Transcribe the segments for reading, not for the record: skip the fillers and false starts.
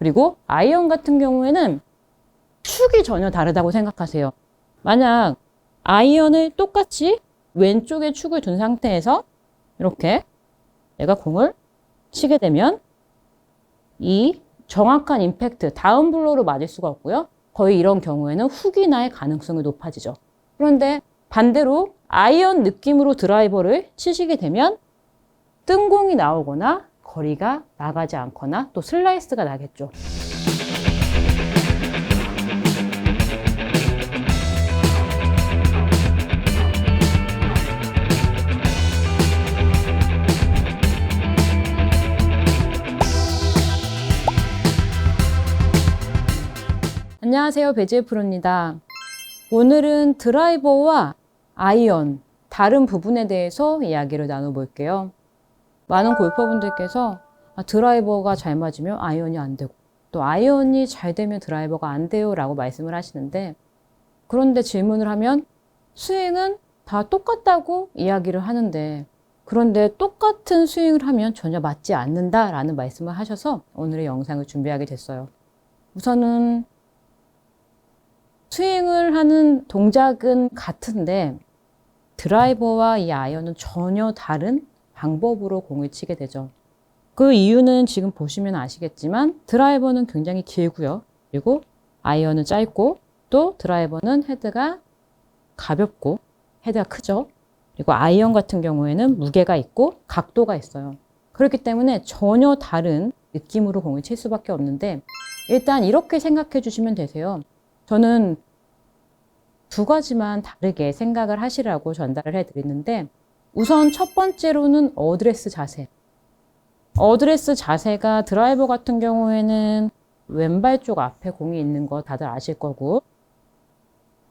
그리고 아이언 같은 경우에는 축이 전혀 다르다고 생각하세요. 만약 아이언을 똑같이 왼쪽에 축을 둔 상태에서 이렇게 내가 공을 치게 되면 이 정확한 임팩트, 다운 블로우로 맞을 수가 없고요. 거의 이런 경우에는 훅이 날 가능성이 높아지죠. 그런데 반대로 아이언 느낌으로 드라이버를 치시게 되면 뜬공이 나오거나 거리가 나가지 않거나 또 슬라이스가 나겠죠. 안녕하세요, 배지혜 프로입니다. 오늘은 드라이버와 아이언, 다른 부분에 대해서 이야기를 나눠볼게요. 많은 골퍼분들께서 드라이버가 잘 맞으면 아이언이 안 되고 또 아이언이 잘 되면 드라이버가 안 돼요 라고 말씀을 하시는데, 그런데 질문을 하면 스윙은 다 똑같다고 이야기를 하는데, 그런데 똑같은 스윙을 하면 전혀 맞지 않는다 라는 말씀을 하셔서 오늘의 영상을 준비하게 됐어요. 우선은 스윙을 하는 동작은 같은데 드라이버와 이 아이언은 전혀 다른 방법으로 공을 치게 되죠. 그 이유는 지금 보시면 아시겠지만 드라이버는 굉장히 길고요. 그리고 아이언은 짧고 또 드라이버는 헤드가 가볍고 헤드가 크죠. 그리고 아이언 같은 경우에는 무게가 있고 각도가 있어요. 그렇기 때문에 전혀 다른 느낌으로 공을 칠 수밖에 없는데, 일단 이렇게 생각해 주시면 되세요. 저는 두 가지만 다르게 생각을 하시라고 전달을 해드리는데, 우선 첫 번째로는 어드레스 자세. 어드레스 자세가 드라이버 같은 경우에는 왼발 쪽 앞에 공이 있는 거 다들 아실 거고,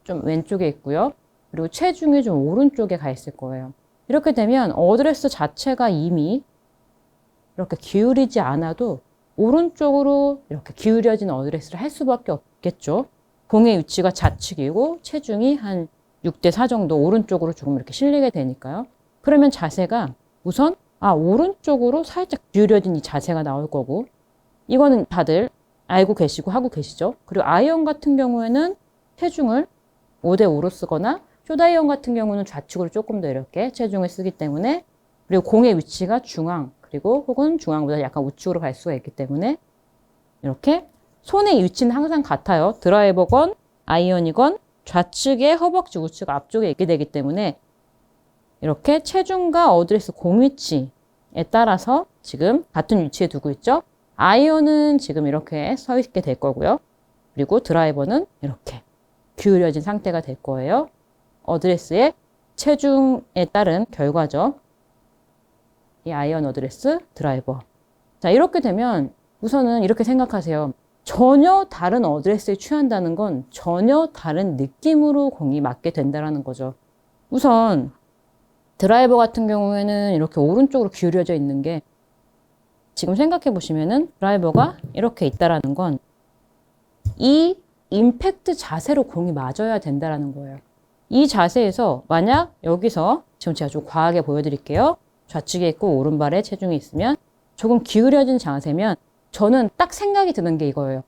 좀 왼쪽에 있고요. 그리고 체중이 좀 오른쪽에 가 있을 거예요. 이렇게 되면 어드레스 자체가 이미 이렇게 기울이지 않아도 오른쪽으로 이렇게 기울여진 어드레스를 할 수밖에 없겠죠. 공의 위치가 좌측이고 체중이 한 6대4 정도 오른쪽으로 조금 이렇게 실리게 되니까요. 그러면 자세가 우선 오른쪽으로 살짝 기울여진 이 자세가 나올 거고, 이거는 다들 알고 계시고 하고 계시죠. 그리고 아이언 같은 경우에는 체중을 5대5로 쓰거나 숏아이언 같은 경우는 좌측으로 조금 더 이렇게 체중을 쓰기 때문에, 그리고 공의 위치가 중앙 그리고 혹은 중앙보다 약간 우측으로 갈 수가 있기 때문에 이렇게 손의 위치는 항상 같아요. 드라이버건 아이언이건 좌측에 허벅지 우측 앞쪽에 있게 되기 때문에 이렇게 체중과 어드레스 공 위치에 따라서 지금 같은 위치에 두고 있죠. 아이언은 지금 이렇게 서 있게 될 거고요. 그리고 드라이버는 이렇게 기울여진 상태가 될 거예요. 어드레스의 체중에 따른 결과죠. 이 아이언, 어드레스, 드라이버. 자, 이렇게 되면 우선은 이렇게 생각하세요. 전혀 다른 어드레스에 취한다는 건 전혀 다른 느낌으로 공이 맞게 된다는 거죠. 우선 드라이버 같은 경우에는 이렇게 오른쪽으로 기울여져 있는 게, 지금 생각해 보시면은 드라이버가 이렇게 있다라는 건 이 임팩트 자세로 공이 맞아야 된다라는 거예요. 이 자세에서 만약 여기서, 지금 제가 좀 과하게 보여드릴게요. 좌측에 있고 오른발에 체중이 있으면 조금 기울여진 자세면 저는 딱 생각이 드는 게 이거예요.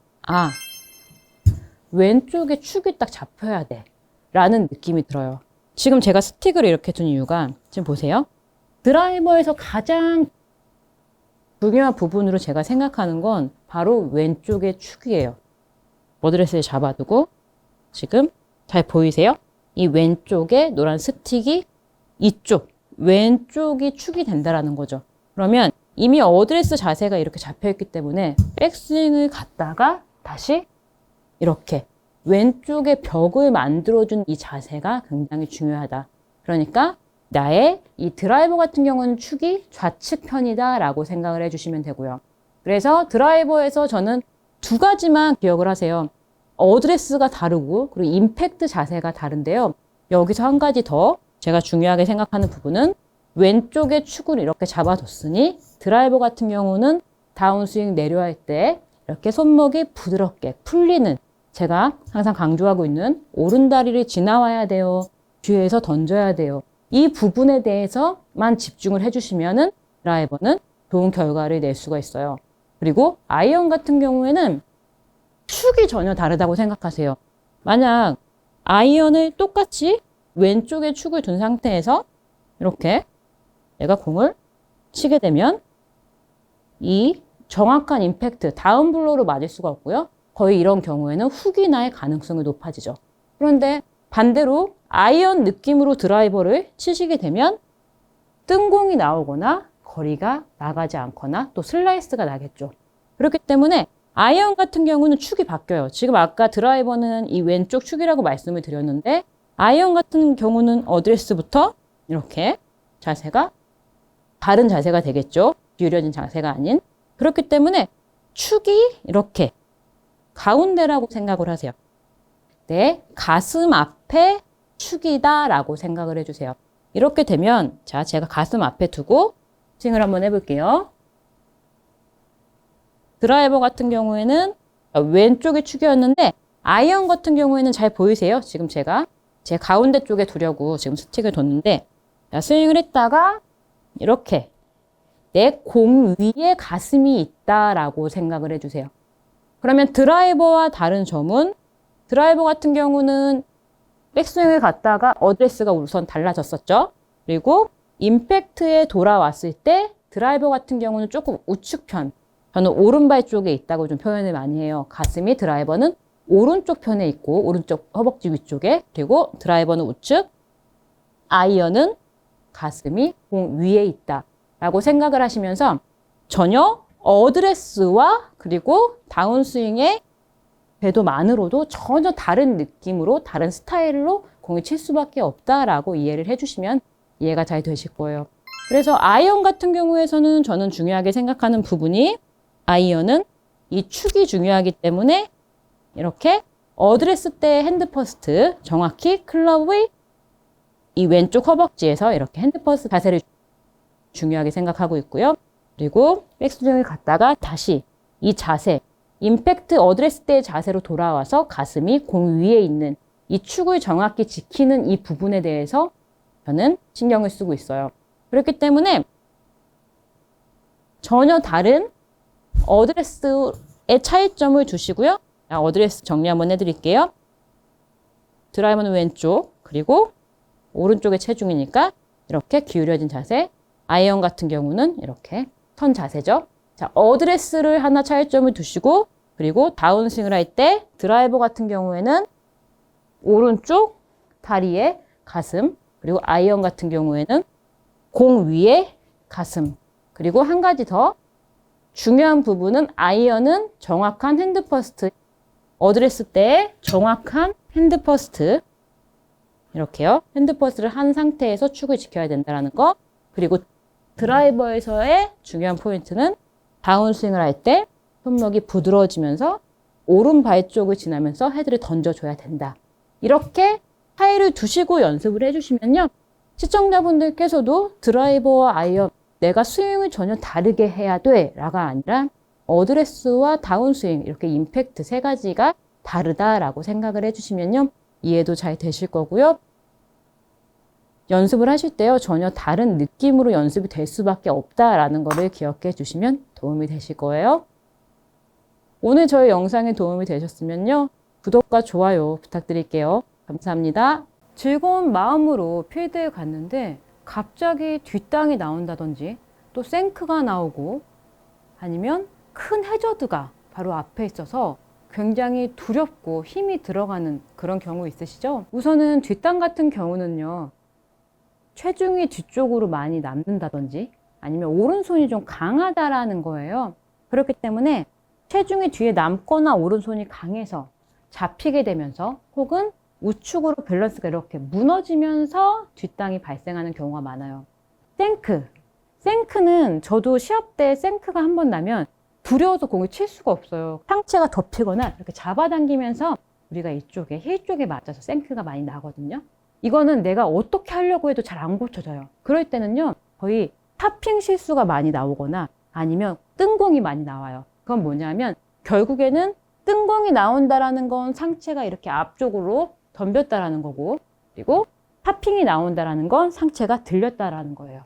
왼쪽에 축이 딱 잡혀야 돼 라는 느낌이 들어요. 지금 제가 스틱을 이렇게 둔 이유가, 지금 보세요. 드라이버에서 가장 중요한 부분으로 제가 생각하는 건 바로 왼쪽의 축이에요. 어드레스에 잡아두고, 지금 잘 보이세요? 이 왼쪽에 노란 스틱이 이쪽 왼쪽이 축이 된다라는 거죠. 그러면 이미 어드레스 자세가 이렇게 잡혀있기 때문에 백스윙을 갔다가 다시 이렇게 왼쪽에 벽을 만들어준 이 자세가 굉장히 중요하다. 그러니까 나의 이 드라이버 같은 경우는 축이 좌측 편이다 라고 생각을 해주시면 되고요. 그래서 드라이버에서 저는 두 가지만 기억을 하세요. 어드레스가 다르고 그리고 임팩트 자세가 다른데요. 여기서 한 가지 더 제가 중요하게 생각하는 부분은, 왼쪽에 축을 이렇게 잡아뒀으니 드라이버 같은 경우는 다운스윙 내려할 때 이렇게 손목이 부드럽게 풀리는, 제가 항상 강조하고 있는 오른다리를 지나와야 돼요. 뒤에서 던져야 돼요. 이 부분에 대해서만 집중을 해주시면은 드라이버는 좋은 결과를 낼 수가 있어요. 그리고 아이언 같은 경우에는 축이 전혀 다르다고 생각하세요. 만약 아이언을 똑같이 왼쪽에 축을 둔 상태에서 이렇게 내가 공을 치게 되면 이 정확한 임팩트, 다운 블로우로 맞을 수가 없고요. 거의 이런 경우에는 훅이 날 가능성이 높아지죠. 그런데 반대로 아이언 느낌으로 드라이버를 치시게 되면 뜬공이 나오거나 거리가 나가지 않거나 또 슬라이스가 나겠죠. 그렇기 때문에 아이언 같은 경우는 축이 바뀌어요. 지금 아까 드라이버는 이 왼쪽 축이라고 말씀을 드렸는데 아이언 같은 경우는 어드레스부터 이렇게 자세가 다른 자세가 되겠죠. 기울여진 자세가 아닌. 그렇기 때문에 축이 이렇게 가운데라고 생각을 하세요. 내 가슴 앞에 축이다라고 생각을 해주세요. 이렇게 되면 자, 제가 가슴 앞에 두고 스윙을 한번 해볼게요. 드라이버 같은 경우에는 왼쪽에 축이었는데 아이언 같은 경우에는 잘 보이세요? 지금 제가 제 가운데 쪽에 두려고 지금 스틱을 뒀는데 자, 스윙을 했다가 이렇게 내 공 위에 가슴이 있다라고 생각을 해주세요. 그러면 드라이버와 다른 점은 드라이버 같은 경우는 백스윙을 갔다가 어드레스가 우선 달라졌었죠. 그리고 임팩트에 돌아왔을 때 드라이버 같은 경우는 조금 우측편, 저는 오른발 쪽에 있다고 좀 표현을 많이 해요. 가슴이 드라이버는 오른쪽 편에 있고 오른쪽 허벅지 위쪽에, 그리고 드라이버는 우측, 아이언은 가슴이 공 위에 있다라고 생각을 하시면서 전혀 어드레스와 그리고 다운스윙의 궤도만으로도 전혀 다른 느낌으로 다른 스타일로 공을 칠 수밖에 없다라고 이해를 해주시면 이해가 잘 되실 거예요. 그래서 아이언 같은 경우에서는 저는 중요하게 생각하는 부분이 아이언은 이 축이 중요하기 때문에 이렇게 어드레스 때 핸드 퍼스트 정확히 클럽의 이 왼쪽 허벅지에서 이렇게 핸드 퍼스트 자세를 중요하게 생각하고 있고요. 그리고 백스윙을 갔다가 다시 이 자세, 임팩트 어드레스 때의 자세로 돌아와서 가슴이 공 위에 있는 이 축을 정확히 지키는 이 부분에 대해서 저는 신경을 쓰고 있어요. 그렇기 때문에 전혀 다른 어드레스의 차이점을 두시고요. 어드레스 정리 한번 해드릴게요. 드라이버는 왼쪽, 그리고 오른쪽의 체중이니까 이렇게 기울여진 자세. 아이언 같은 경우는 이렇게 선 자세죠. 자, 어드레스를 하나 차이점을 두시고, 그리고 다운스윙을 할 때 드라이버 같은 경우에는 오른쪽 다리에 가슴, 그리고 아이언 같은 경우에는 공 위에 가슴. 그리고 한 가지 더 중요한 부분은 아이언은 정확한 핸드 퍼스트, 어드레스 때의 정확한 핸드 퍼스트, 이렇게요. 핸드 퍼스트를 한 상태에서 축을 지켜야 된다는 거. 그리고 드라이버에서의 중요한 포인트는 다운스윙을 할 때 손목이 부드러워지면서 오른발 쪽을 지나면서 헤드를 던져줘야 된다. 이렇게 차이를 두시고 연습을 해주시면요. 시청자분들께서도 드라이버와 아이언, 내가 스윙을 전혀 다르게 해야 돼 라가 아니라 어드레스와 다운스윙, 이렇게 임팩트 세 가지가 다르다라고 생각을 해주시면요. 이해도 잘 되실 거고요. 연습을 하실 때요. 전혀 다른 느낌으로 연습이 될 수밖에 없다라는 거를 기억해 주시면 도움이 되실 거예요. 오늘 저희 영상에 도움이 되셨으면요. 구독과 좋아요 부탁드릴게요. 감사합니다. 즐거운 마음으로 필드에 갔는데 갑자기 뒷땅이 나온다든지 또 생크가 나오고 아니면 큰 해저드가 바로 앞에 있어서 굉장히 두렵고 힘이 들어가는 그런 경우 있으시죠? 우선은 뒷땅 같은 경우는요. 체중이 뒤쪽으로 많이 남는다든지 아니면 오른손이 좀 강하다라는 거예요. 그렇기 때문에 체중이 뒤에 남거나 오른손이 강해서 잡히게 되면서 혹은 우측으로 밸런스가 이렇게 무너지면서 뒷땅이 발생하는 경우가 많아요. 생크는 저도 시합 때 생크가 한 번 나면 두려워서 공을 칠 수가 없어요. 상체가 덮이거나 이렇게 잡아당기면서 우리가 이쪽에 힐 쪽에 맞아서 생크가 많이 나거든요. 이거는 내가 어떻게 하려고 해도 잘 안 고쳐져요. 그럴 때는요, 거의 탑핑 실수가 많이 나오거나 아니면 뜬공이 많이 나와요. 그건 뭐냐면 결국에는 뜬공이 나온다라는 건 상체가 이렇게 앞쪽으로 덤볐다라는 거고, 그리고 탑핑이 나온다라는 건 상체가 들렸다라는 거예요.